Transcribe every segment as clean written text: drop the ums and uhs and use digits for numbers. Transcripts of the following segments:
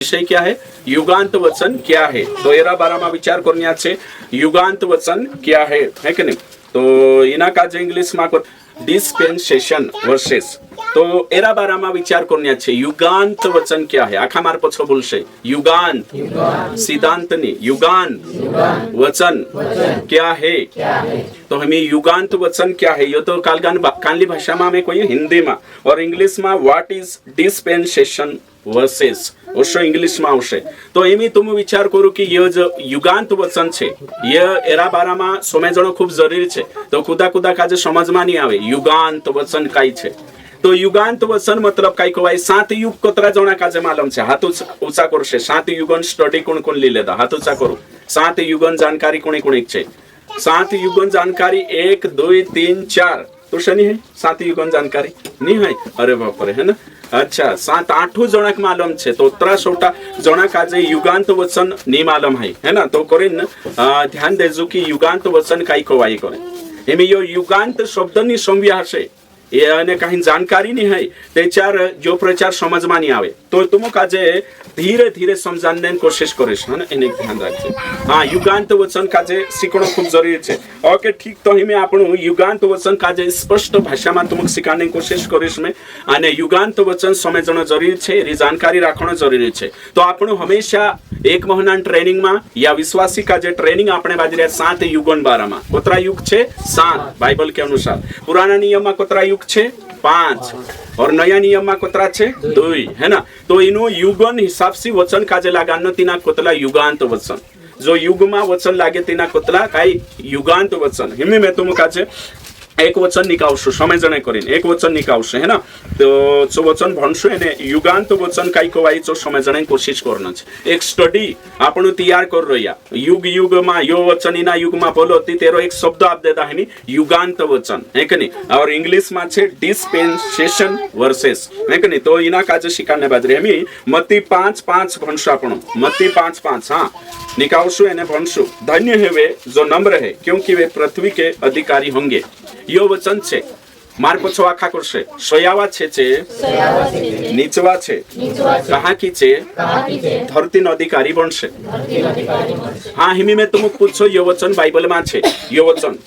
विषय क्या है? युगांत वचन क्या है? तो एरा बारामा विचार करण्याचे युगांत वचन क्या है कि नहीं? तो इना का जे इंग्लिश में डिस्पेन्सेशन वर्सेस, तो एरा बारामा विचार करण्याचे युगांत वचन क्या है? आखा मार पछो बोलशे युगांत, सिद्धांत नहीं, युगांत वचन क्या है? तो हमें युगांत वचन क्या है ये तो कानली भाषा में हमें कोई हिंदी में और इंग्लिश में what is dispensation versus Osho English में आवशे। तो एमी तुम विचार करो कि ये जो युगांत वचन छे ये एरा बारा में समझणो खूब जरूरी छे। तो खुदा खुदा काजे समझ में नहीं आवे युगांत वचन काई छे। तो युगांत वचन मतलब काई कहवाय? 7 युग कोतरा जणा काजे मालूम छे? हाथ ऊंचा करशे। 7 युगन स्टडी कोण कोण लिहिलेला? हाथ ऊंचा करो। 7 युगन जानकारी कोणी कोणी छे? 7 युगन जानकारी 1 2 3 4 तो शनी है 7 युगन जानकारी नहीं है? अरे बाप रे, है ना? अच्छा 7-8 जनक मालूम छे तो 13 जनक आज युगांत वचन नहीं मालूम है ना? तो करीन ध्यान देजो कि युगांत वचन काई कहवाय करे। एमे यो युगांत शब्दनी संज्ञा हशे ये अने कहीं जानकारी नहीं है त्याचार जो प्रचार समझ में नहीं आवे तो तुम काजे धीरे धीरे समझाने की कोशिश करिस, है ना? एने ध्यान रखजे। हाँ, युगांत वचन काजे सीखणो खूब जरूरी छे। ओके ठीक, तो हिमे आपणु युगांत वचन काजे स्पष्ट भाषा में तुमक सिखाने की कोशिश करिस में अने युगांत वचन समझणो जरूरी छे, एनी जानकारी राखणो जरूरी छे। तो आपणु हमेशा 1 महीना ट्रेनिंग में या विश्वासी का जे ट्रेनिंग आपणे बाजरे 7 युगन बारा में कोतरा युग छे? 7 बाइबल के अनुसार। पुराना नियम में कोतरा युग छे? 5 और नया नियम में कोतरा छे? 2, है ना? तो इनो युगन हिसाब से वचन काजे लगानो तीना कोतला युगांत वचन। जो युग में वचन लागे तीना कोतला काई युगांत वचन। हिमे मैं तुम काजे एक वचन निकावशु समझणे करीन एक वचन निकावशु, है ना? तो जो वचन भणशु एने युगांत वचन काई कहवाय जो समझणे कोशिश करनो छे। एक स्टडी आपणु तैयार कर रह्या युग युग में यो वचन इना युग में बोलो ती तेरो एक शब्द आप देता है नी युगांत वचन, है कि नहीं? और इंग्लिश में छे डिस्पेन्सेशन वर्सेस, है कि नहीं? तो इना काजे शिकाने बाजरे हमी मत्ती 5:5 भणशु आपणु मत्ती 5:5 हाँ निकावशु एने भणशु। धन्य है वे जो नम्र है क्योंकि वे पृथ्वी के अधिकारी होंगे। यो वचन छे मार पछो आखा करशे। सोयावा छे नीचवा छे कहा की छे धरती न अधिकारी बनशे। हाँ हिमी में तुम पूछो यो वचन बाइबल में छे? यो वचन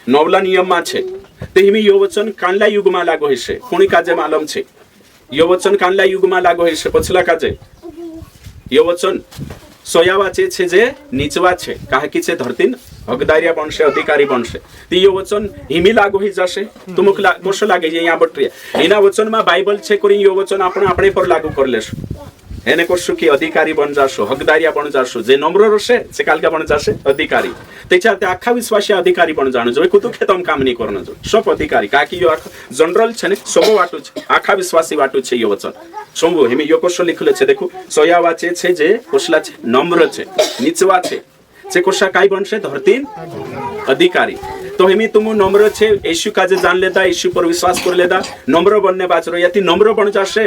नवला नियम में छे? तो हिमी यो वचन कानला युग में लागू हशे? कोणी काजे मालूम छे? यो वचन कानला युग में लागू हशे पछला काजे? यो वचन सोयावा छे जे नीचवा छे कहा की छे धरती हकदारिया बनशे अधिकारी बनशे। तो ये वचन हिमी लागू ही जशे तुमक कोशो लागे यहाँ बटरी एना वचन में बाइबल छे करी यो वचन आपणे पर लागू कर लेशो एने करशो कि अधिकारी बन जाशो हकदारिया बन जाशो। जे नम्र रशे से कालका बन जाशे अधिकारी। त्याच्या ते आखा विश्वासी अधिकारी बन जाणो जो कुतु खेतम काम नहीं करनो जो सब अधिकारी काकी यो जनरल छे ने सब वाटू छे आखा विश्वासी वाटू छे यो वचन सोंबो हिमी यो कोशो लिखले छे देखो सोयावा छे जे कोसला छे नम्र छे नीचवा छे से कोशा काई बनशे धरती अधिकारी। तो हेमी तुम नम्र छे यीशु काजे जान लेदा यीशु पर विश्वास कर लेदा नम्र बनने बाचरो या ती नम्र बन जाशे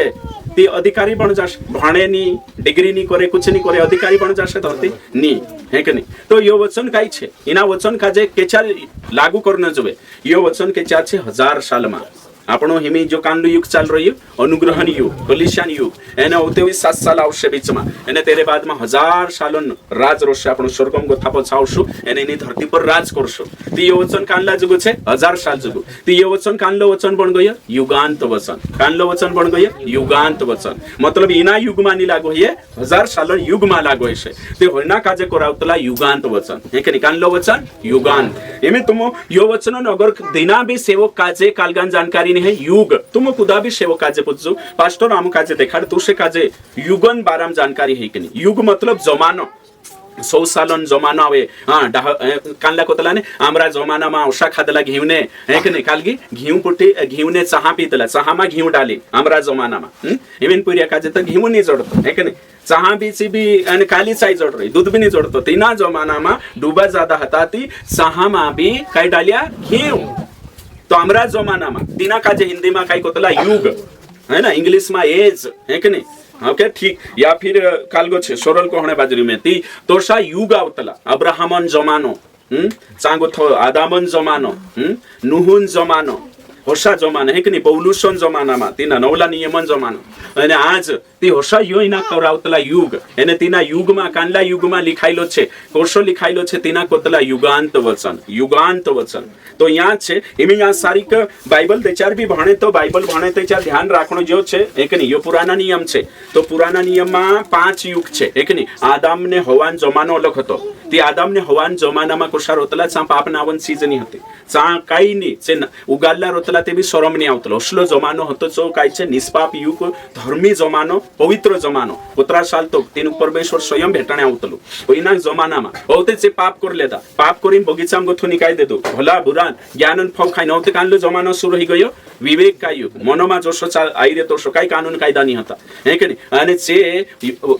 ती अधिकारी बन जाशे। भाणे नी डिग्री नी करे कुछ नी करे अधिकारी बन जाशे धरती नी, है कि नहीं? तो यो वचन काई छे? इना वचन काजे केचार लागू करने जोवे यो वचन केचार छे 1000 साल में આપણો હિમી જો કાનલું યુગ ચાલ રહ્યું અનુગ્રહની યુગ કલિશાન યુગ એને હોતે 7 સાલ આવશે બીચમાં એને તેરે બાદમાં 1000 સાલોનો રાજ રોશે આપણો સ્વર્ગમ ગોથાપો છાવશું એને એની ધરતી પર રાજ કરશું। તો એ વચન કાનલા જુગુ છે 1000 સાલ જુગુ। તો એ વચન કાનલો વચન બન ગયો યુગાંત વચન। કાનલો વચન બન ગયો યુગાંત વચન मतलब इना युगમાં ની लागू है 1000 साल युगમાં लागू है ते होना काजे करावतला युगांत वचन, है कि कानलो वचन युगांत। एमे तुम यो वचन अगर दिना भी सेवक काजे कालगान जानकारी है युग तुम खुदा भी सेवक काजे पूछो पास्टर आम काजे देखाड़ तुसे काजे युगन बाराम जानकारी है कि नहीं? युग मतलब जमानो 100 सालन जमानो आवे। हाँ कानला कोतला ने आमरा जमाना में औषा खादला घीवने, है कि नहीं? कालगी घीव पुटी घीवने चहा पीतला चहा में घीव डाली आमरा जमाना में इवन पुरिया काजे तो घीव नहीं जोड़तो, है कि नहीं? चहा बीची भी अने काली चाय जोड़ रही दूध भी नहीं जोड़तो। तीना जमाना में डूबा ज्यादा हता ती चहा में भी कई डालिया घीव। तो हमारा जमाना में तीना का जे हिंदी में कई कोतला युग, है ना? इंग्लिश में एज, है कि नहीं? ओके ठीक। या फिर कालगो छे सोरल को हणे बाजरी में ती तोषा युग आवतला अब्राहमन जमानो चांगो थो आदामन जमानो नूहुन जमानो होशा जमाना है कि नहीं पौलुसन जमानामा तिना नवला नियमन जमानो અને આજ તે હોશા યોના કરાવતલા યુગ એને તેના યુગમાં કાંડલા યુગમાં लिखाइलो છે કોષો लिखाइलो છે તેના કોતલા युगांत वचन तो यहाँ છે એમી यहाँ સારી કે બાઇબલ દેચાર બી ભણે તો બાઇબલ ભણે તો ચાર ધ્યાન રાખણો જો છે એક નહીં યો પુરાના નિયમ છે તો પુરાના નિયમમાં 5 યુગ છે એક નહીં આદમ ને હવાન જમાનો અલગ હતો તે આદમ ને હવાન જમાનામાં કોષા રોતલા ચા પાપ નાવન સીઝન હતી ચા કાઈ ની છે ઉગાડલા રોતલા તે બી શરમ ની આવતલો ઓસલો જમાનો હતો જો કાઈ છે નિષ્પાપ યુગ ધર્મી જમાનો પવિત્ર જમાનો 15 સાલ તો તેનું પરમેશ્વર સ્વયં ભેટાણે આવતલું કોઈના જમાનામાં बहुते से पाप कर लेता पाप करीन बगीचाમાં ગથું નિકાઈ દેતો ભલા બુરા જ્ઞાનન ફળ ખાઈ નહોતે કાનલો જમાનો શરૂ થઈ ગયો વિવેક કા યુગ મનોમાં જોશો આઈ રે તો શો કાઈ કાનૂન કાયદા નહીં હતા હે કે નહીં અને જે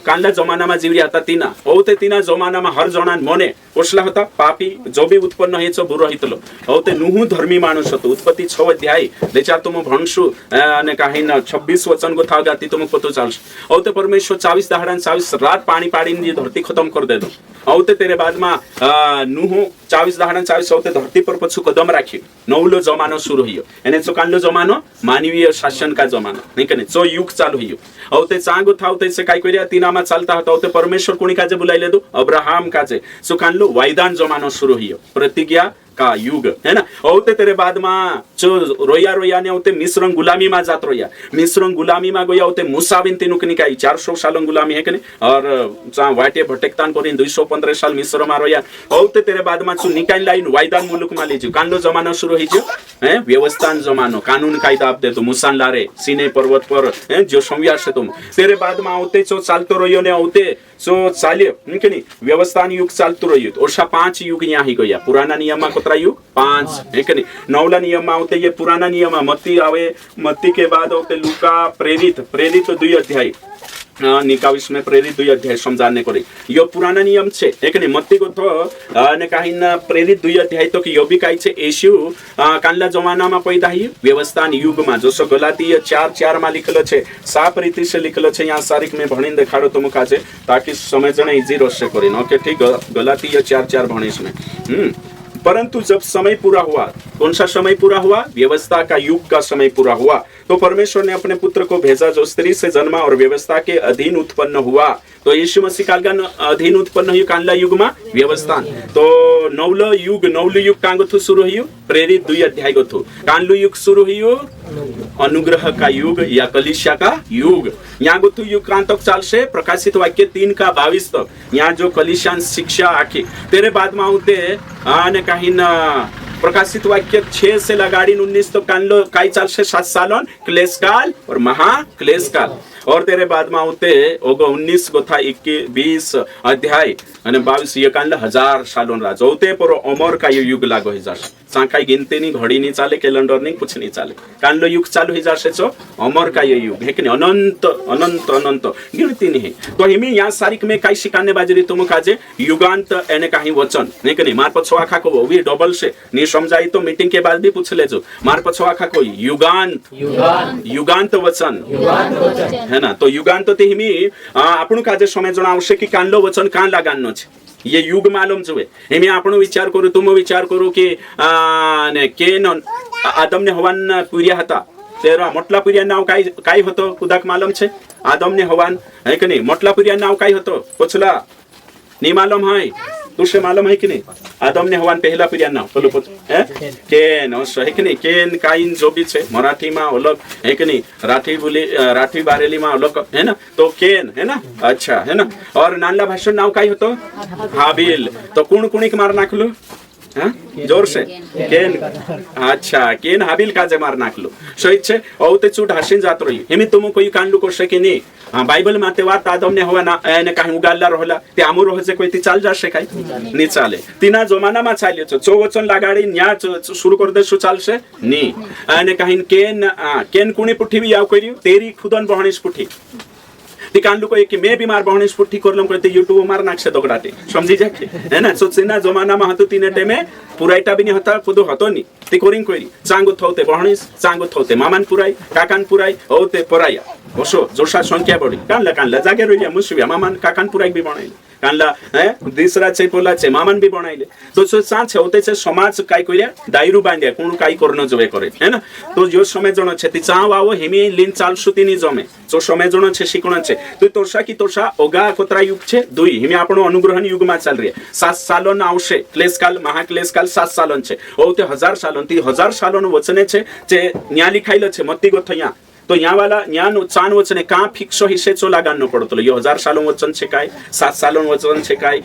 કાનલા જમાનામાં જીવી હતા તીના बहुते તીના જમાનામાં હર જણાન મને કોસલા હતા પાપી જો બી ઉત્પન્ન હેચો બુરો હિતલો बहुते નુહુ ધર્મી માણસ હતો ઉત્પત્તિ 6 અધ્યાય દેચાર તો ભણશું અને કાહી 26 વચન ગોથા ગાતી તો પતો ચાલશે बहुते परमेश्वर 24 દાહડા 24 રાત પાણી પાડીને ધરતી ખતમ કરી દેતો बहुते तेरे बाद में नुहु 24 दाहड़ा 24 होते धरती पर पछु कदम राखी नवलो जमानो शुरू हुई एने चो कानलो जमानो मानवीय शासन का जमानो नहीं कने चो युग चालू हुई होते चांगो थावते से काय करिया तीनामा चालता होता होते परमेश्वर कोणी काजे बुलाइले दो अब्राहम काजे सो कानलो वायदान जमानो शुरू हुई प्रतिज्ञा का युग है ना होते तेरे बाद में जो रोया ने होते मिस्र गुलामी में जात रोया मिस्र गुलामी में गया होते मूसा बिन तीनों की निकाई 400 साल गुलामी है कि नहीं और वाटे भटकतान करी 215 साल मिस्र में रोया होते तेरे बाद में जो निकाई लाइन वायदान मुलुक में लीजिए कानलो जमानो शुरू हो है व्यवस्थान जमानो कानून कायदा आप दे तो मुसान लारे सीने पर्वत पर जो संव्यास है तुम तेरे बाद में होते जो चालतो रोयो ने होते सो चाले कि नहीं व्यवस्थान युग चालतो रह्यो ओशा 5 युग यहाँ ही गया पुराना नियम में कोतरा युग 5 है कि नहीं नवला नियम में होते ये पुराना नियम मत्ती आवे मत्ती के बाद होते लूका प्रेरित 2 अध्याय निकाविस में प्रेरित 2 अध्याय समझाने को यो पुराना नियम छे एक ने मत्ती को तो ने काही ना प्रेरित 2 अध्याय तो कि यो भी काही छे येशू कानला जमाना में पैदा ही व्यवस्थान युग में जो सो गलातीय 4:4 में लिखेलो छे साफ रीति से लिखेलो छे यहाँ सारिक में भणीने देखाडो तो मुका छे ताकि समझने इजी रहશે કરીને ओके ठीक गलातीय 4:4 भणीश में परंतु जब समय पूरा हुआ कौन सा समय पूरा हुआ व्यवस्था का युग का समय पूरा हुआ तो परमेश्वर ने अपने पुत्र को भेजा जो स्त्री से जन्मा और व्यवस्था के अधीन उत्पन्न हुआ तो यीशु मसीह काल का अधीन उत्पन्न हुई कानला युग में व्यवस्थान तो नवलो युग कांगथु शुरू हुई प्रेरित 2 अध्याय गथु कानलु युग शुरू हुई अनुग्रह का युग या कलीसिया का युग यहाँ गथु युग क्रांतक चाल से प्रकाशित वाक्य 3 का 22 तक यहाँ जो कलीसियान शिक्षा आखी तेरे बाद में होते आने कहीं न प्रकाशित वाक्य 6 से लगाड़ी 19 तो कानलो काई चाल से 7 सालों क्लेश काल और महा क्लेश काल और तेरे बाद में होते ओगो 19 गोथा 21 अध्याय અને 22 ये कानला 1000 सालों राज होते पर अमर का युग लागो ही जाश सांकाई गिनती नहीं घड़ी नहीं चाले कैलेंडर नहीं कुछ नहीं चाले कानलो युग चालू ही जाशे छो अमर का ये युग है कि अनंत अनंत अनंत गिनती नहीं तो हिमी यहाँ सारिक में काई शिकाने बाजरी तुम काजे युगांत एने काही वचन नहीं कि मार पछो आखा को वो भी डबल से नहीं समझाई तो मीटिंग के बाद भी पूछ लेजो मार पछो आखा को युगांत वचन है ना तो युगांत ते हिमी आपणु काजे समय जणावशे कि कानलो वचन कां लागानो छे ये युग मालूम जुए हिमी आपणु विचार करू तुम विचार करू कि ने केन आदम ने हवान पुर्या हता तेरा मोटला पुर्या नाव काय होतो खुदाक मालूम छे आदम ने हवान है कि नहीं मोटला पुर्या नाव काय होतो पुछला नहीं मालूम है तुझे मालूम है कि नहीं आदम ने हवान पहला पुर्या नाव बोलो पूछ है केन है कि नहीं केन काइन जो भी छे मराठी में अलग है कि नहीं राठी बारेली में अलग है ना तो केन है ना अच्छा है ना और नानला भाषा नाव काय होतो हाबिल तो कुण कुणिक मार नाखलो हाँ जोर से केन अच्छा केन हाबिल काजे मार नाखलो शहीद छे औते चूट हासिन जात रही हेमी तुम कोई कांडलू करशे कि नहीं हाँ बाइबल में वार्ता आदम ने हवा ना एने काही उगाडला रहला ते आमु रहजे कोई ती चाल जाशे काय नहीं चाले तीना जमाना में चाल्यो छो चो वचन लगाडी न्या शुरू कर देसु चालशे नहीं एने काही केन कुणी पुठी भी याव कर्यो तेरी खुदन बहणीस पुठी ती कांडलू को कि मैं बीमार बहणीस पुठी करलम करते यूट्यूब मार नाखशे दगडाटे समझी जाके है ना सो सीना जमाना में हतो तीने टाइमे पुराईटा भी नहीं होता खुद हतो नहीं ती कोरिंग कोरी चांगो थौते बहणीस चांगो थौते मामान पुराई काकान पुराई होते पराया ओसो जोशा संख्या बढी कानला जागे रोइया मुसुया मामान काकान पुराई भी बनाई कांडला दिसराचे पोलाचे मामन भी बनाइले तो साँच होते समाज काय करिया दायरू बांधिया कोण काय करण जवे करे है ना तो जो समय जण छे ती चाव आवो हिमी लिन चाल सुती नि जमे जो समय जण छे शिकण छे तो तोरसा की तोरसा ओगा कोतरा युग छे दुई हिमी आपणो अनुग्रहन युग में चाल रही 7 सालोन आवशे क्लेशकाल महाक्लेशकाल 7 सालोन छे ओ ते 1000 सालोन ती 1000 सालोन वचने छे जे न्या लिखाइल छे मत्ती गोथया तो यहाँ वाला ज्ञान चान वचने का फिक्सो हिस्सेचो लागानो पडतो यो 1000 सालों वचन छे काय 7 सालों वचन छे काय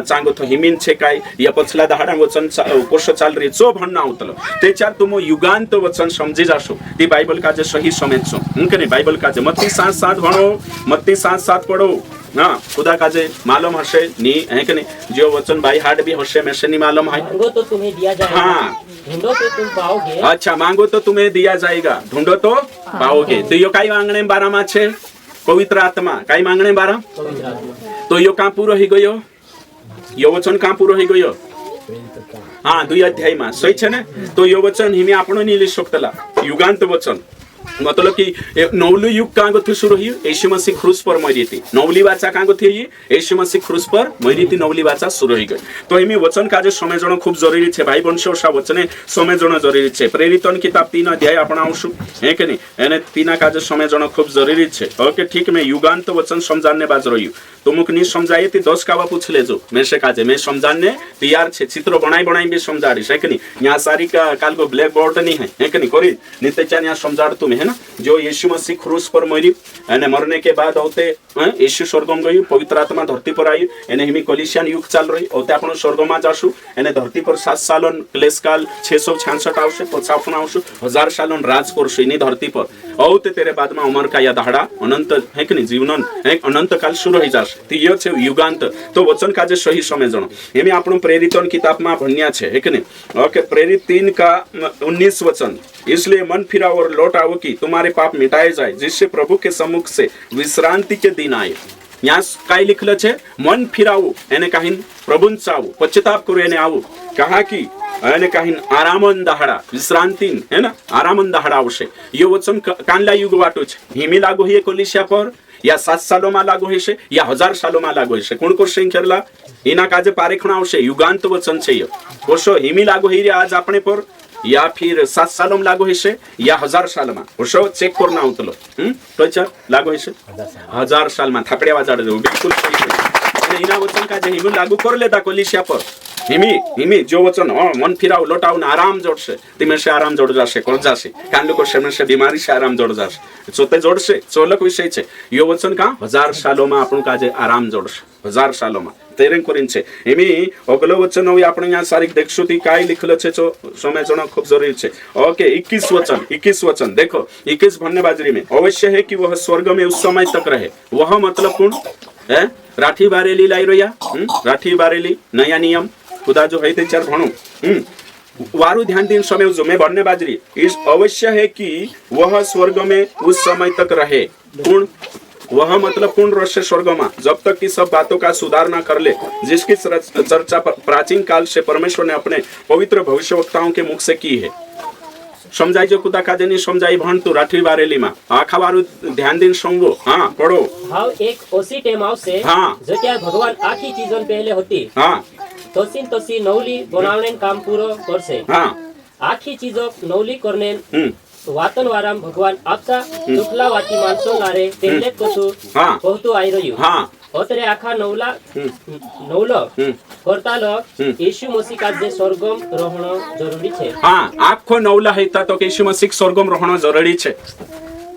चांगो तो हिमीन छे काय या पछला दहाडा वचन कोश चाल रही चो भन्ना उतलो तेचार तुम युगांत वचन समझी जाशो ती बाइबल का जे सही समझो उनके बाइबल का जे मत्ती 7:7 भणो मत्ती 7:7 पढ़ो हाँ खुदा का जे मालूम हशे नी है कि नहीं जो वचन बाई हार्ट भी हशे में से नहीं मालूम है मांगो तो तुम्हें दिया जाएगा हाँ ढूंढो तो तुम पाओगे अच्छा मांगो तो तुम्हें दिया जाएगा ढूंढो तो पाओगे तो यो काई मांगणे बारा में छे पवित्र आत्मा काई मांगणे बारा तो यो का पूरो ही गयो यो वचन का पूरो ही गयो हाँ 2 अध्याय में सही छे ने तो यो वचन हिमे आपणो नी ली शकतला युगांत वचन मतलब कि नवलू युग का गथु शुरू हुई यीशु मसीह क्रूस पर मरी थी नवली वाचा का गथु हुई यीशु मसीह क्रूस पर मरी थी नवली वाचा शुरू हो गई तो इमे वचन का जो समय जण खूब जरूरी छे भाई वंशो सा वचने समय जण जरूरी छे प्रेरितन किताब 3 अध्याय आपण आवशु है कि नहीं एने तीना का जो समय जण खूब जरूरी छे ओके ठीक में युगांत वचन समझाने बाज रही तुमक नहीं समझाए ती 10 कावा पूछ लेजो मैं से काजे मैं समझाने तैयार छे चित्र बनाई बनाई भी समझाड़ी है कि नहीं यहाँ सारी का काल को ब्लैक बोर्ड नहीं है कि नहीं कोरी नित्य यहाँ समझाड़ तुम है ना जो यीशु मसीह क्रूस पर मरी एने मरने के बाद होते यीशु स्वर्गम गई पवित्र आत्मा धरती पर आई एने हिमी कोलिशियन युग चल रही होते आपण स्वर्गमा जाशु एने धरती पर 7 सालोन क्लेशकाल 666 आवशे 55 आवशु 1000 सालोन राज करशु इनी धरती पर औते तेरे बाद में उमर का या दहाड़ा अनंत है कि नहीं जीवन अनंत काल शुरू हो जाशे तीयो छे युगांत तो वचन का जे सही समय जणो एमे आपण प्रेरितन किताब में भण्या छे है कि नहीं ओके प्रेरित 3 का 19 वचन इसलिए मन फिराओ और लौट आओ कि तुम्हारे पाप मिटाए जाए जिससे प्रभु के सम्मुख से विश्रांति के दिन आए यहाँ काय लिखल छे मन फिराओ एने कहिन प्रभुन चावो पश्चाताप करो एने आवो कहा कि एने कहिन आरामन दहाड़ा विश्रांति है ना आरामन दहाड़ा आवशे यो वचन कानला युग वाटो छे हिमी लागू हिए कोलिसिया पर या 7 सालों में लागू हेशे या 1000 सालों में लागू हेशे कोण को शेंखेरला इना काजे पारेखण आवशे युगांत वचन छे यो कोशो हिमी लागू हिरे आज आपणे पर या फिर 7 सालों में लागू हेशे या 1000 साल में कोशो चेक करना उतलो तो चल लागू हेशे 1000 साल में थापड़िया वाजाड़ दो बिल्कुल सही है इना वचन का जे हिमी लागू कर लेता कोलिसिया पर हिमी जो वचन मन फिराओ लौटाओ ना आराम जोड़से तिमे से आराम जोड़ जाशे कोण जाशे कान लोको शरण से बीमारी से आराम जोड़ जाशे चोते जोड़से चोलक विषय छे यो वचन का 1000 सालों में आपन का जे आराम जोड़से 1000 सालों में तेरे करिन छे हिमी अगलो वचन होय आपण यहाँ सारी देखशो ती काय लिखलो छे जो समय जण खूब जरूरी छे ओके 21 वचन देखो 21 भन्ने बाजरी में अवश्य है कि वह स्वर्ग में उस समय तक रहे वह मतलब कौन है राठी बारेली लाई रोया राठी बारेली नया नियम खुदा जो है ते चार भणो वारु ध्यान दिन समय जो मैं बढ़ने बाजरी इस अवश्य है कि वह स्वर्ग में उस समय तक रहे कौन वह मतलब कौन रहे स्वर्ग में जब तक कि सब बातों का सुधार ना कर ले जिसकी चर्चा प्राचीन काल से परमेश्वर ने अपने पवित्र भविष्यवक्ताओं के मुख से की है समझाई जो खुदा का देनी समझाई भण तू राठी बारेली में आखा वारु ध्यान दिन संगो हाँ पढ़ो भाव एक ओसी टेम आवशे जो त्या भगवान आखी चीजों पहले होती तोसी नवली बनावणे काम पूरो करशे आखी चीजों नवली करने वातन वाराम भगवान आपसा दुखला वाटी माणसो लारे पहले कहतू आई रह्यो ओतरे आखा नवलो करतालो यीशु मसीह का जे स्वर्गम रहणो जरूरी छे आखो नवला हेता तो यीशु मसीह स्वर्गम रहणो जरूरी छे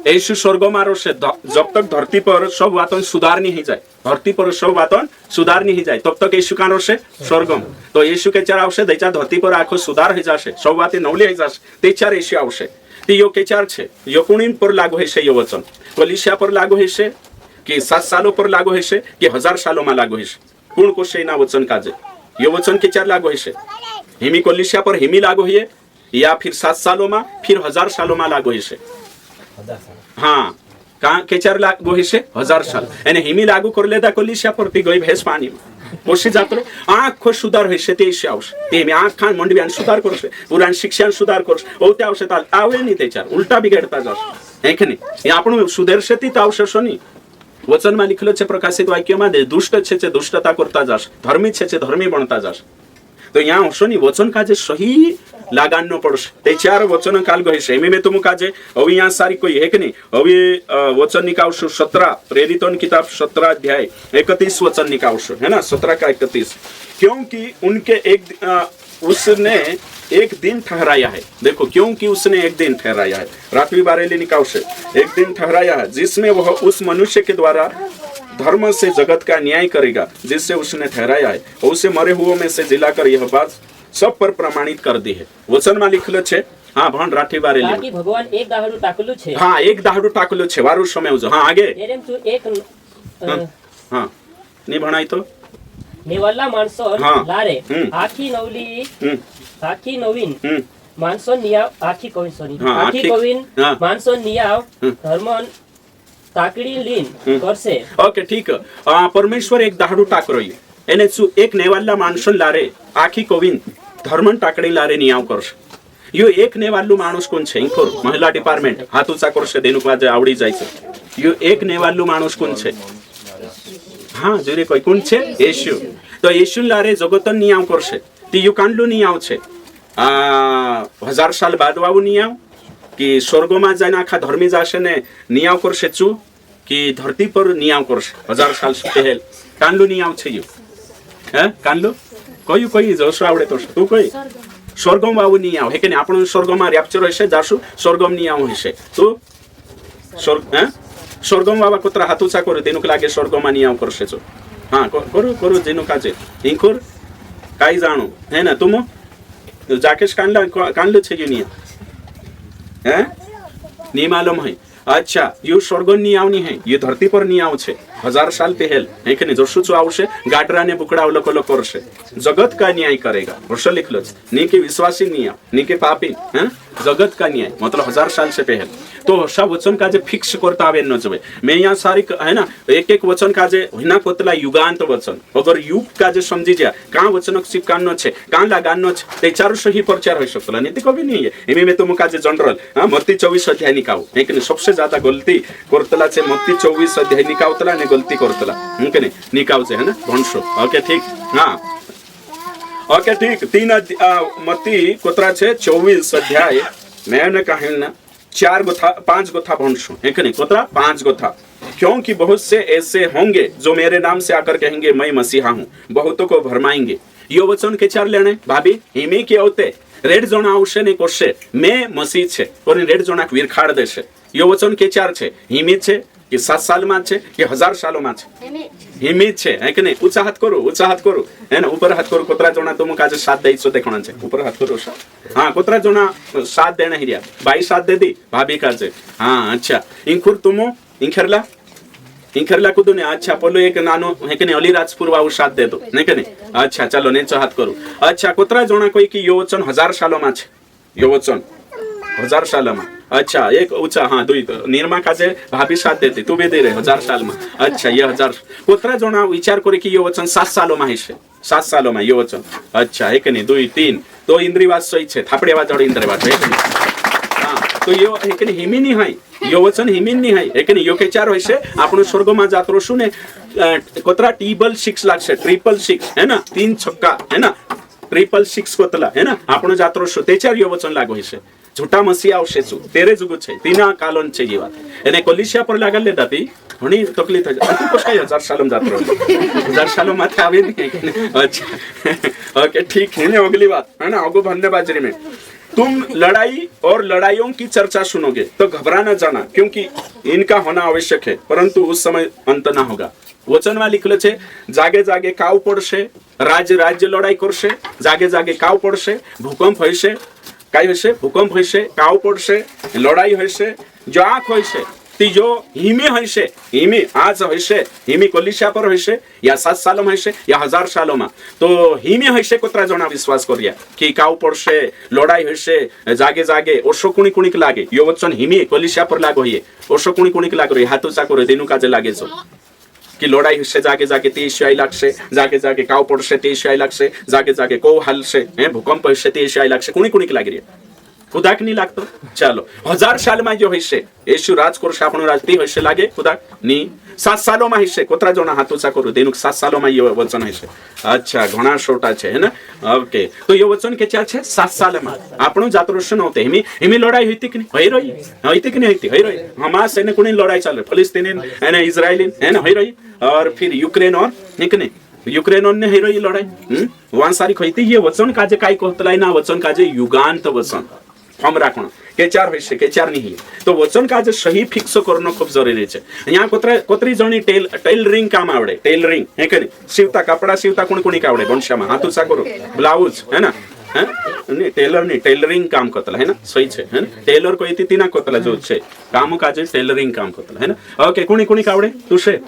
यीशु स्वर्ग मारो से जब तक धरती पर सब बातों सुधार नहीं जाए धरती पर सब बातों सुधार नहीं जाए तब तक यीशु कानो से स्वर्गम तो यीशु के चार आवशे दैचा धरती पर आखो सुधार हो जाशे सब बातें नवली हो जाशे ते चार यीशु आवशे ते यो के चार छे यो कुणी पर लागू हेसे यो वचन कोलिसिया पर लागू हेसे कि 7 सालों पर लागू हेसे कि 1000 सालों में लागू हेसे कुण को से ना वचन काजे यो वचन के चार लागू हेसे हिमी कोलिसिया पर हिमी लागू होए या फिर 7 सालों में फिर 1000 सालों में लागू हेसे हाँ कहाँ के चार लागू हेसे 1000 साल यानी हिमी लागू कर लेता कोलिसिया पर ती गई भैंस पानी में कोशी जातलो आँख को सुधार हेसे ते इसे आवश्यक ते में आँख खान मंडवियान सुधार करसे पुरान शिक्षण सुधार करसे ओते आवश्यक आवे नहीं ते चार उल्टा बिगड़ता जास है कि नहीं ये आपण सुधरसे ती आवश्यक नहीं વચનમાં લખેલો છે પ્રકાશિત વાક્યમાં દુષ્ટ છે દુષ્ટતા કરતા જશે, ધર્મી છે ધર્મી બનતા જશે. તો यहाँ हशो नहीं वचन काजे सही लागान न पड़शे ते चार वचन काल गए छे एमी में तुम काजे अभी यहाँ सारी कोई है कि नहीं अभी वचन निकालशु 17 प्रेरितों की किताब 17 अध्याय 31 वचन निकालशु है ना 17 का 31 क्योंकि उनके उसने एक दिन ठहराया है. देखो क्योंकि उसने एक दिन ठहराया है. रातवी बारेली निकालशे एक दिन ठहराया है जिसमें वह उस मनुष्य के द्वारा धर्म से जगत का न्याय करेगा जिससे उसने ठहराया है और उसे मरे हुओं में से जिलाकर यह बात सब पर प्रमाणित कर दी है. वचन में लिखलो छे हाँ भण राठी बारे ताकि भगवान एक दाहडू टाकलू छे. हाँ एक दाहडू टाकलू छे वारू समझो. हाँ आगे एरेम तू एक हाँ नहीं भणाई तो निवल्ला माणसो हाँ. लारे आखी नवीन माणसो नियाव आखी कविन सॉरी हाँ, आखी कविन हाँ. माणसो नियाव धर्मन ताकड़ी लीन करसे. ओके ठीक परमेश्वर एक दाहडू टाक रही એને શું એક નેવાલા માણસો લારે આખી કોવિન ધર્મન टाकड़ी लारे नियाव करशे. यो एक नेवालू माणूस कोण छे इंखोर महिला डिपार्टमेंट हाथ ऊंचा करशे तेनुं काजे आवड़ी जाय छे. यो एक नेवालू माणूस कोण छे हाँ जोरे कोई कोण छे येशू. तो येशू लारे जगतन नियाव करशे ती यो कांडलू नियाव छे 1000 साल बाद वावू नियाव कि स्वर्गमां जाईने आखा धर्मी जाशे ने नियाव करशे चू कि धरती पर नियाव करशे 1000 साल पहेल कांडलू नियाव छे यो हे कांडलू कયું કઈ જશો આવડે તો તું કઈ સ્વર્ગમાં આવું નહીં આવ હે કે નહીં આપણું સ્વર્ગમાં રેપ્ચર હશે જાશું સ્વર્ગમ નહીં આવું હશે તું સ્વર્ગ હે સ્વર્ગમ બાબા કુતરા હાથ ઊંચા કરો તેનું લાગે સ્વર્ગમાં નહીં આવ કરશે છો હા કરું કરું જેનું કાજે ઇંખોર કાઈ જાણો હે ને તું જાકેશ કાંડલો છે યુ નહીં હે નહીં માલુમ હે अच्छा यो स्वर्ग नहीं आवनी है ये धरती पर नहीं आव छे 1000 साल पहल है कि नहीं जसु चो आवशे गाडरा ने बुकड़ा अवलोकलो करशे जगत का न्याय करेगा वर्ष लिखलो नी के विश्वासी नहीं आव नी के पापी हैं जगत का न्याय मतलब 1000 साल से पहल. तो हर्षा वचन का जे फिक्स करता आवे न जवे मैं यहाँ सारी है ना एक एक वचन का जे हिना कोतला युगांत वचन अगर युग का जे समझी जा का वचन चिपकान न छे का लगान न छे ते चार सही प्रचार होई सकला नीति कभी नहीं है एमे में तुम का जे जनरल हां मत्ती 24 अध्याय निकाओ है कि सबसे ज्यादा गलती करतला छे मत्ती 24 अध्याय निकावतला ने गलती करतला है कि नहीं निकाव छे है ना भणशो. ओके ठीक हाँ ओके ठीक 3 मत्ती कोतरा छे 24 अध्याय मैंने कहा ना 4 गोथा 5 गोथा भणशो है कि नहीं कोतरा 5 गोथा क्योंकि बहुत से ऐसे होंगे जो मेरे नाम से आकर कहेंगे मैं मसीहा हूँ बहुतों को भरमाएंगे. यो वचन के 4 लेने भाभी हिमी के होते रेड जोना आवशे ने कोशे मैं मसीह छे कोनी रेड जोना विरखाड़ देशे. यो वचन के 4 छे हिमी छे कि 7 साल में छे कि 1000 सालों में छे हिमी छे है कि नहीं ऊंचा हाथ करो है ना ऊपर हाथ करो कोतरा जोना तुम काजे 7 दे छो देखणा छे ऊपर हाथ करो हाँ कोतरा जोना 7 देने हिरिया भाई 7 दे दी भाभी काजे हाँ अच्छा इंखुर तुम इंखरला कुदो ने अच्छा पोलो एक नानो है कि नहीं अलीराजपुर वाऊ 7 दे दो नहीं कि नहीं अच्छा चलो नीचे हाथ करो. अच्छा कोतरा जोना कोई की यो वचन 1000 सालों में छे यो वचन 1000 साल में अच्छा एक ऊंचा हाँ दुई निर्मा काजे भाभी 7 देती तू भी दे रहे 1000 साल में अच्छा ये 1000 कोतरा जोना विचार करे कि यो वचन 7 सालों में है 7 सालों में यो वचन अच्छा है कि नहीं 2 3 तो इंद्रिवास सही छे थापड़े वाजड़ इंद्रिवास है कि नहीं हाँ तो यो है कि नहीं हिमी नहीं है यो वचन हिमीन नहीं है कि नहीं यो के 4 होय छे આપણો સ્વર્ગમાં જાત્રો શું ને કોતરા ટીબલ 6 લાગશે 666 है ना 3 छक्का है ना 666 કોતલા है ना આપણો જાત્રો શું તે 4 यो वचन लागो છે झूठा मसीहा आवशे छु तेरे जुगु छे तीना कालोन छे ये बात एने कोलिशिया पर लागल ले दाती घणी तकलीफ થાય છે તું કઈ 1000 સાલમ જાત્રો 1000 સાલો માથે આવે नहीं अच्छा ओके ठीक है ने अगली बात है ना अगो भन्ने बाजरी में तुम लड़ाई और लड़ाइयों की चर्चा सुनोगे तो घबरा न जाना क्योंकि इनका होना आवश्यक है परंतु उस समय अंत ना होगा. वचन में लिखलो छे जागे जागे काव पड़शे राज्य राज्य लड़ाई करशे जागे जागे काव पड़शे भूकंप होयशे काई होयशे भूकंप होयशे काव पड़शे लड़ाई होयशे जो आंख होयशे ती जो हिमी होयशे हिमी आज होयशे हिमी कोलिशा पर होयशे या 7 सालों में होयशे या 1000 सालों में तो हिमी होयशे कोतरा जोना विश्वास करिया कि काव पड़शे लड़ाई होयशे जागे जागे ओशो कुणी कुणीक लागे यो वचन हिमी कोलिशा पर लागो होये ओशो कुणी कुणीक लागो हाथ ऊंचा करो तेनु काजे लागे छो कि लड़ाई होशे जागे जागे 23 लागशे जागे जागे काव पड़शे 23 लागशे जागे जागे को हालशे हे भूकंप होशे 23 लागशे कुणी कुणीक लागी रे खुदाक नहीं लागतो ચાલો 1000 સાલમાં જો હશે యేసు રાજ કરશે આપણો રાજ તે હશે લાગે खुदाक ની 7 સાલોમાં હશે કોતરા જોના હાથ ઊંચા કરું તેનું 7 સાલોમાં એ વચન હશે અચ્છા ઘણા છોટા છે હે ને ઓકે તો એ વચન કે ચાર છે 7 સાલમાં આપણો જાતરોષ નહોતે એમી લડાઈ હોતી કે નહીં હોઈ રહી હોતી કે નહીં હોતી હોઈ રહી હમાસ એને કોની લડાઈ ચાલે ફિલિસ્તીની અને ઇઝરાયલી હે ને હોઈ રહી और फिर यूक्रेन और निकने यूक्रेन और ने हेरो ये लड़ाई वहां सारी खैती ये वचन काजे काय कहतलाय ना वचन काजे युगांत वचन हम राखण के चार होइसे के चार नहीं तो वचन काजे सही फिक्स करनो खूब जरूरी छे यहाँ कोतरी जणी टेलरिंग काम आवडे टेलरिंग हे के सीवता कपड़ा सीवता कोणी कोणी आवडे बनशामा हाथ ऊंचा करो ब्लाउज है ना नहीं टेलर नहीं टेलरिंग काम करतला है ना सही छे है ना टेलर कोई ती ना करतला जो छे काम काजे टेलरिंग काम करतला है ना ओके कोणी कोणी आवडे तू छे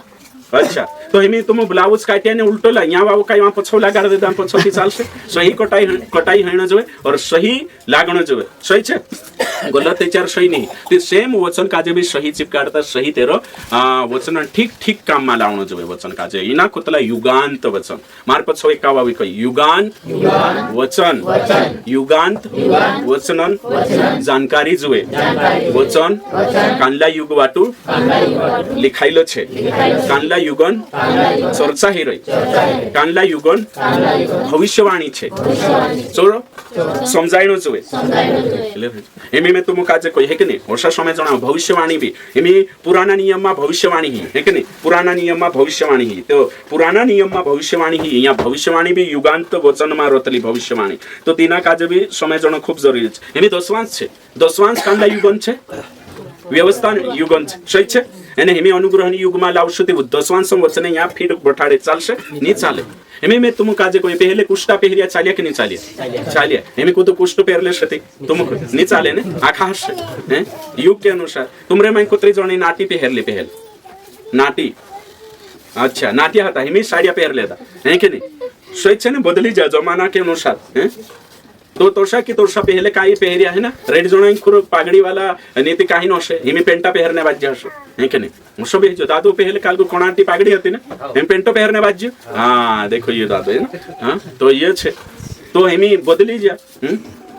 अच्छा तो एमी तुम ब्लाउज काट्याने उलटोला यहाँ बाबू काय वहां पछो लगा देता पछोથી ચાલશે सही कटाई हेण जोए और सही लागण जोए सही छे गलत विचार सही नहीं ते सेम वचन काजे भी सही चिपकाडता सही तेरो वचन ठीक ठीक काम में लावणो जोए वचन काजे इना कोतला युगांत वचन मार पछो एकावावी कई युगांत वचन युगांत वचनन जानकारी जोए वचन कानला युग वाटू लिखाइलो छे कानला युगन चर्चा ही रही कानला युगन भविष्यवाणी छे चलो समझाइनो जोए एमी में तुम काजे कोई है कि नहीं होशा समय जणा भविष्यवाणी भी एमी पुराना नियम में भविष्यवाणी ही है कि नहीं पुराना नियम में भविष्यवाणी ही तो पुराना नियम में भविष्यवाणी ही यहाँ भविष्यवाणी भी युगांत वचन में रोतली भविष्यवाणी तो तीना काजे भी समय जणो खूब जरूरी छे एमी दशवांश छे दशवांश कानला युगन छे व्यवस्था युगन सही छे એને હિમે અનુગ્રહની યુગમાં લાવશું તે દશવાંશ વચને यहाँ फिर बठाड़े चालશે नहीं चाले एमे में तुम काजे कोई पहले कुष्टा पहरिया चालिया कि नहीं चालिया चालिया एमे को तो कुष्ट पहरले छते तुम नहीं चाले ने आखा हसे हैं युग के अनुसार तुमरे में कोतरी जणी नाटी पहरले पहल नाटी अच्छा नाटिया हता हिमे साड़िया पहर लेता है कि नहीं सही छे ने बदली जा जमाना के अनुसार हैं तो तोषा की तोषा पहले काही पहरिया है ना रेड जोना खुर पागड़ी वाला नीति काही नोशे हिमे पेंटा पहरने बाज्य हशो है कि नहीं मुसो भी जो दादू पहले कालगो कोणाटी पागड़ी होती ना हम पेंटो पहरने बाज्य हां देखो ये दादू है ना हां तो ये छे तो हिमी बदली जा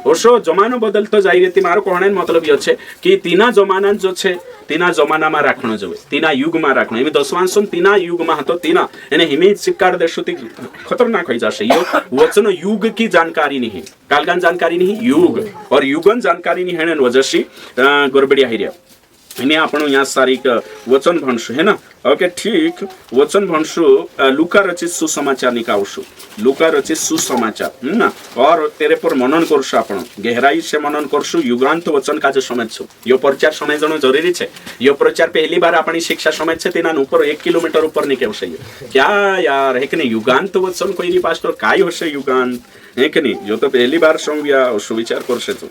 ओशो जमानो बदलतो जाई रेती मारो कोहणेन मतलब ये छे कि तीना जमाना जो छे तीना जमाना में राखणो जोवे तीना युग में राखणो एमे दशवांशम तीना युग में हतो तीना एने हिमे सिक्काड देशुती खतरनाक होई जाशे यो वचन युग की जानकारी नहीं कालगान जानकारी नहीं युग और युगन जानकारी नहीं हेने वजशी गड़बड़ी हाइरिया इने आपण यहाँ सारीक वचन भणशु है ना ओके ठीक वचन भणशु लूका रचित सुसमाचार निकावशु लूका रचित सुसमाचार ना और तेरे पर मनन करशु आपण गहराई से मनन करशु युगांत वचन का जो समझछु यो प्रचार समझणो जरूरी छे यो प्रचार पहली बार आपणी शिक्षा समझ छे तेना ऊपर 1 किलोमीटर ऊपर नहीं केवशे क्या यार है कि नहीं युगांत वचन कोई पास्टर काय होशे युगांत है कि नहीं जो तो पहली बार समझ्या सुविचार करशे तो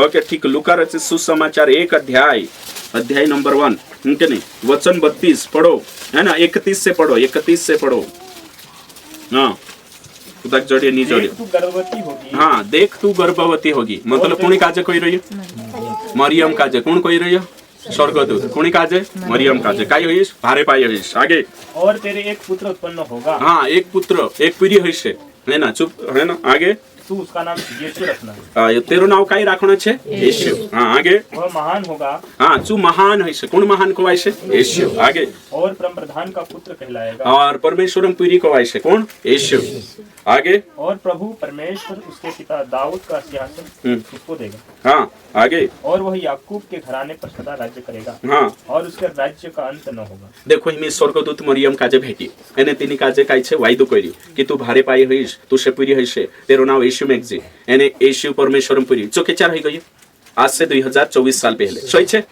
ओके ठीक लूका रचित सुसमाचार 1 अध्याय नंबर 1 है नहीं वचन 32 पढ़ो है ना 31 से पढ़ो 31 से पढ़ो हाँ तक जोड़िए नहीं जोड़िए तू गर्भवती होगी हाँ देख तू गर्भवती होगी मतलब कुणी काजे कोई रही मरियम काजे कौन कोई रही स्वर्गदूत कुणी काजे मरियम काजे काय होईस भारे पाए होईस आगे और तेरे एक पुत्र उत्पन्न होगा हाँ एक पुत्र एक पीढ़ी होईस है ना चुप है ना आगे तू उसका नाम यीशु रखना तेरो नाव काय राखणो छे यीशु हाँ आगे वह महान होगा हाँ तू महान होईस कौन महान कोवाय छे यीशु आगे और परम प्रधान का पुत्र कहलाएगा और परमेश्वरम पीढ़ी कोवाय छे कौन यीशु आगे और प्रभु परमेश्वर उसके पिता दाऊद का सिंहासन उसको देगा हाँ आगे और वह याकूब के घराने पर सदा राज्य करेगा हाँ और उसके राज्य का अंत न होगा देखो हिमे स्वर्गदूत मरियम काजे भेटी एने तिनी काजे काय छे वायदो कर्यो कि तू भारे पाई होईस तू शेपुरी होईसे तेरो नाम यीशु मेगजे एने यीशु परमेश्वरम पुरी चोके चार होई गयो आज से 2024 साल पहले सही छे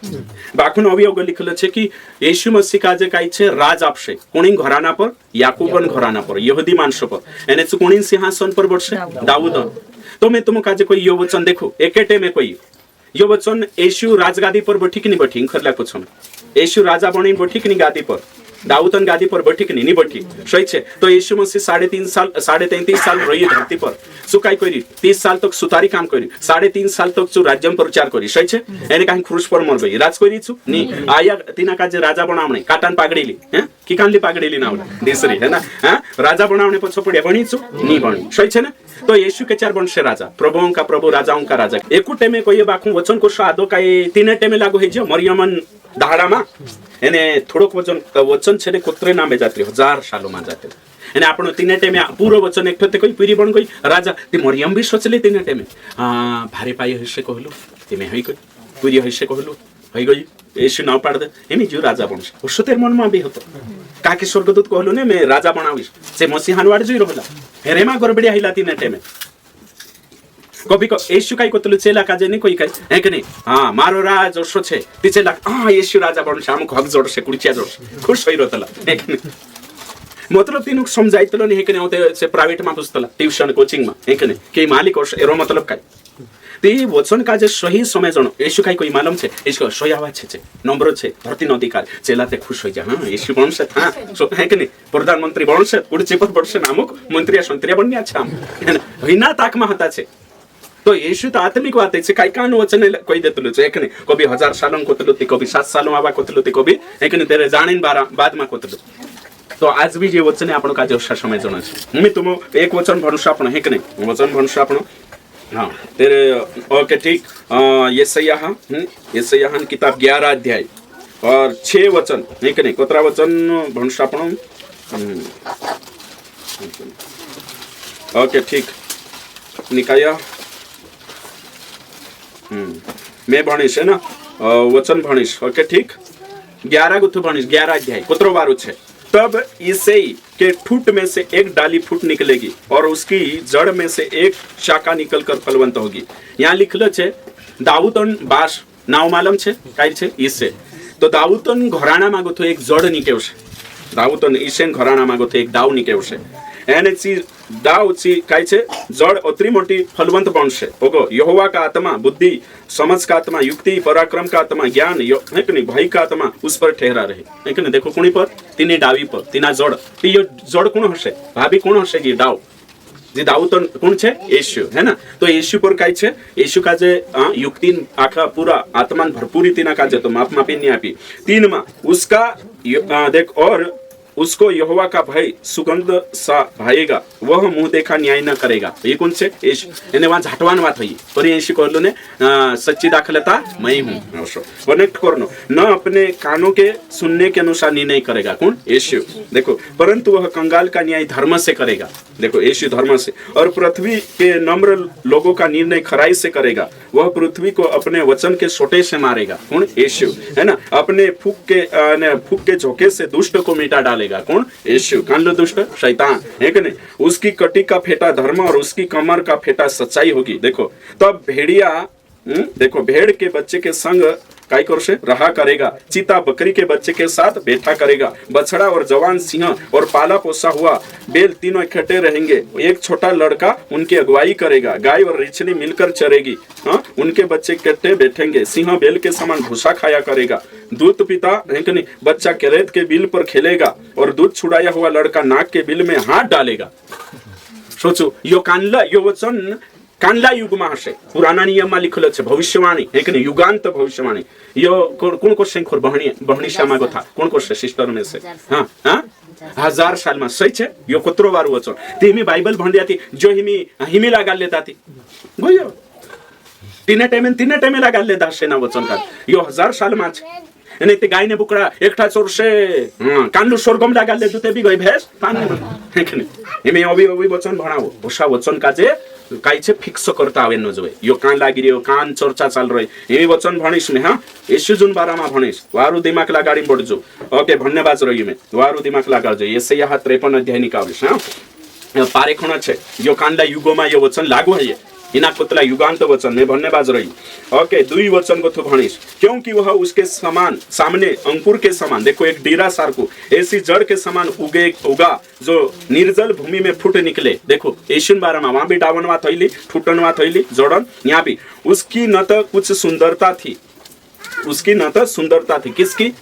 बाखुन अभी अगो लिखलो छे कि यीशु मसीह काजे काय छे राज आपशे कोणी घराना पर याकूबन घराना पर यहूदी माणसो पर एने कोणी सिंहासन पर बसशे दाऊद तो मैं तुम काजे कोई यो वचन देखो एकेटे में कोई यो वचन यीशु राजगादी पर बैठी कि नहीं बैठी खरला पूछो यीशु राजा बनी बैठी कि नहीं गादी पर दाऊदन गादी पर बैठी कि नहीं बैठी सही छे तो यीशु मसीह 33 साल रही धरती पर सु काय करी 30 साल तक सुतारी काम करी 3.5 साल तक सु राज्य प्रचार करी सही छे एने काहे क्रूस पर मर गई राज करी छु नी आया तिना का जे राजा बनावणे काटान पागडीली हैं की कानली पागडीली ना दिसरी है ना हां राजा बनावणे पछो पड़े बनी छु नी बनी सही छे ना तो यीशु के चार वंश राजा प्रभुओं का प्रभु राजाओं का राजा एकु टेमे कोई बाखु वचन को सादो काय तीन टेमे लागू है जो मरियमन दाहाडामा एने थोड़ोक वचन छे कोत्रे नामे जात्री 1000 सालों में जाते एने आपण तीन टेमे पूरो वचन एक ठते कोई पीरी बन गई राजा ती मरियम भी सोचले तीन टेमे भारे पाई हसे कहलु तिमे हई कोई पूरी हसे कहलु हई गई यीशु नाव पाड़ दे एमी जो राजा बनस उसतेर मन में भी होतो काके स्वर्गदूत कहलु ने मैं राजा बनाविस से मसीहान वाड जोई रहला हेरेमा गरबडी आइला तीन टेमे कभी को यीशु काय कोतलु चेला काजे नि कोई काय है कि नहीं हां मारो राज ओसो छे ती चेला यीशु राजा बनस हम हक जोड़ से कुड़चिया जोड़ खुश होई रहतला है कि नहीं मतलब तीनुक समझाइतलो नि है कि नहीं होते से प्राइवेट मा पुस्तला ट्यूशन कोचिंग मा है कि नहीं के मालिक और एरो मतलब काय ती वचन का जे सही समय जनो यीशु काय कोई मालूम छे यीशु सही आवाज छे नंबर छे धरती नदिकार चेलाते खुश हो जा हां यीशु बनस हां सो है कि नहीं प्रधानमंत्री बनस कुड़ची पर बनस नामुक मंत्री संतरिया बन्या छाम हिना ताक मा हता छे तो यीशु तो आत्मिक बात है काय कान वचन कोई देतलो छे एक ने कभी 1000 सालों कोतलो ती कभी 7 सालों आवा कोतलो ती कभी एक ने तेरे जाणीन बाद में कोतलो तो आज भी जे वचन आपण का जोशा समय जण छे मी तुम एक वचन भनुष्य आपण है कि नहीं वचन भनुष्य आपण हां तेरे ओके ठीक यशायाह किताब 11 अध्याय और 6 वचन है कि नहीं कोतरा वचन भनुष्य आपण ओके ठीक निकाया मैं भणीश है ना वचन भणीश ओके ठीक 11 गुथु भणीश 11 अध्याय कुत्रो बारू छे तब इसे के ठूट में से एक डाली फूट निकलेगी और उसकी जड़ में से एक शाखा निकलकर फलवंत होगी यहाँ लिखलो छे दाऊदन बास नाव मालूम छे काय छे इसे तो दाऊदन घराना मागो तो एक जड़ निकेवशे दाऊदन ईसेन घराना मागो तो एक दाव निकेवशे एने ची दाव ची काय छे जड़ अत्री मोटी फलवंत बनशे ओगो यहोवा का आत्मा बुद्धि समझ का आत्मा युक्ति पराक्रम का आत्मा ज्ञान है कि नहीं भय का आत्मा उस पर ठहरा रहे है कि नहीं देखो कुणी पर तीनी डावी पर तीना जड़ ती यो जड़ कोण हशे भाभी कोण हशे की दाव जे दाव तो कोण छे यीशु है ना तो यीशु पर काय छे यीशु का जे युक्ति आखा पूरा आत्मा भरपूरी तीना का जे तो माप मापी नहीं आपी तीन मा उसका देख और उसको यहोवा का भय सुगंध सा भाएगा वह मुंह देखा न्याय न करेगा ये कौन से एने वहां झाटवान बात हुई पर यीशु कहलो ने सच्ची दाखलता मैं हूं कनेक्ट करनो न अपने कानों के सुनने के अनुसार निर्णय करेगा कौन यीशु देखो परंतु वह कंगाल का न्याय धर्म से करेगा देखो यीशु धर्म से और पृथ्वी के नम्र लोगों का निर्णय खराई से करेगा वह पृथ्वी को अपने वचन के सोटे से मारेगा कौन यीशु है ना अपने फूक के झोंके से दुष्ट को मिटा डालेगा कौन यीशु कान लो दुष्ट शैतान है कि नहीं उसकी कटी का फेटा धर्म और उसकी कमर का फेटा सच्चाई होगी देखो तब भेड़िया देखो भेड़ के बच्चे के संग काय करसे रहा करेगा चीता बकरी के बच्चे के साथ बैठा करेगा बछड़ा और जवान सिंह और पाला पोसा हुआ बैल तीनों इकट्ठे रहेंगे एक छोटा लड़का उनकी अगुवाई करेगा गाय और रिछनी मिलकर चरेगी उनके बच्चे इकट्ठे बैठेंगे सिंह बैल के समान भूसा खाया करेगा दूध पिता है कि नहीं बच्चा केरेत के बिल पर खेलेगा और दूध छुड़ाया हुआ लड़का नाक के बिल में हाथ डालेगा सोचो यो कानला यो वचन कानला युग में हशे पुराना नियम में लिखल छे भविष्यवाणी है कि नहीं युगांत भविष्यवाणी यो कौन को शेखर बहनी श्यामा को था कौन को सिस्टर में से हाँ 1000 साल में सही छे यो कोतरो बार वचन ती मी बाइबल भंडिया थी जो हिमी लगा लेता थी गोयो तीन टाइम लगा लेता सेना वचन का यो 1000 साल में एने ते गाय ने बुकड़ा एकटा चोरसे कानलु स्वर्गम लगा ले दुते भी गई भैंस पानी है कि नहीं एमे अभी वचन भणाओ ओसा वचन का जे काय छे फिक्स करता आवे न जोए यो कान लागि रियो कान चर्चा चल रहे एमे वचन भणिस ने हां यीशु जुन बारामा भणिस वारु दिमाग लगाडी बढजो ओके धन्यवाद रही में वारु दिमाग लगाजो यशायाह 53 अध्याय निकालिस हां पारे खण छे यो कानला युगोमा यो वचन लागू है इना कुतला युगांत वचन में धन्यवाद रही ओके दुई वचन को भणिस क्योंकि वह उसके समान सामने अंकुर के समान देखो एक डीरा सारको ऐसी जड़ के समान उगा जो निर्जल भूमि में फूट निकले देखो एशियन बारा में वहां भी डावनवा थैली ठुटनवा थैली जड़न यहाँ भी उसकी न तो कुछ सुंदरता थी किसकी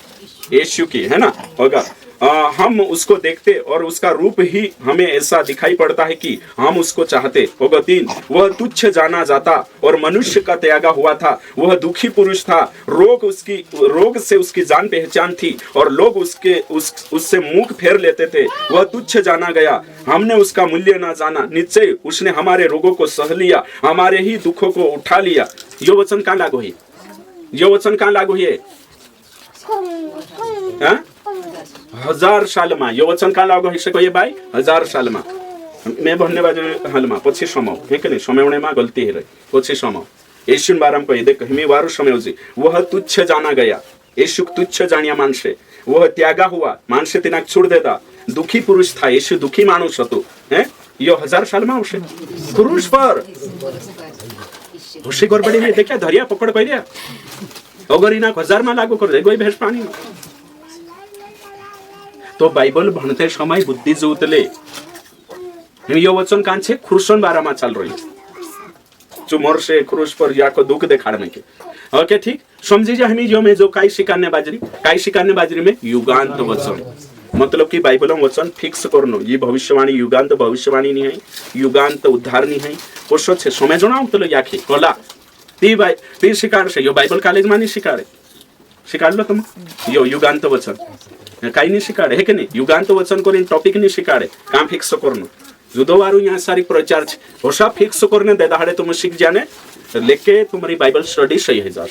यीशु की है ना होगा हम उसको देखते और उसका रूप ही हमें ऐसा दिखाई पड़ता है कि हम उसको चाहते। होगा 3, वह तुच्छ जाना जाता और मनुष्य का त्यागा हुआ था, वह दुखी पुरुष था, रोग से उसकी जान पहचान थी और लोग उससे मुख फेर लेते थे। वह तुच्छ जाना गया, हमने उसका मूल्य ना जाना, निश्चय उसने हमारे रोगों को सह लिया, हमारे ही दुखों को उठा लिया। यो वचन कहाँ लागू है? यो वचन कहाँ लागू है? 1000 सालमा यो वचन कहाँ लागू है? ये भाइ 1000 सालमा मैं भन्ने बाजु हालमा पछि समाउ हे कि नहीं, समाउनेमा गल्ती हेरे पछि समाउ। येशुन बाराम कहि देख हिमी वारु समाउजी। वह तुच्छ जाना गया, येशु तुच्छ जानिया मान्छे, वह त्यागा हुआ, मान्छे तिनाक छोड देता। दुखी पुरुष था, येशु दुखी मानुस हतो। हैं यो 1000 सालमा उसे क्रूस पर उसे गडबडी है देखा धरिया पकड कइल्या अगर इना 1000 मा लागू कर दे गई भेष पानी। तो बाइबल भणते समय बुद्धि जुतले यो वचन कांछे क्रूसन बारामा चल रही चुमर से क्रूस पर जाको दुख दिखाने के। ओके ठीक समझी जा हमें जो में जो काई शिकाने बाजरी में युगांत वचन मतलब कि बाइबल में वचन फिक्स करनो ये भविष्यवाणी युगांत भविष्यवाणी नहीं है, युगांत उद्धार नहीं है। कसो छे समय जणाव तो याखे कला ती शिकार से यो बाइबल कॉलेज में नहीं शिकार लो तुम यो युगांत वचन काही नहीं शिकाड़े है कि नहीं। युगांत वचन को टॉपिक नहीं शिकाड़े काम फिक्स करनो जुदो वारू यहाँ सारी प्रचार होशा फिक्स करने दे दाड़े तुम शिख जाने लेके तुम्हारी बाइबल स्टडी सही है जा।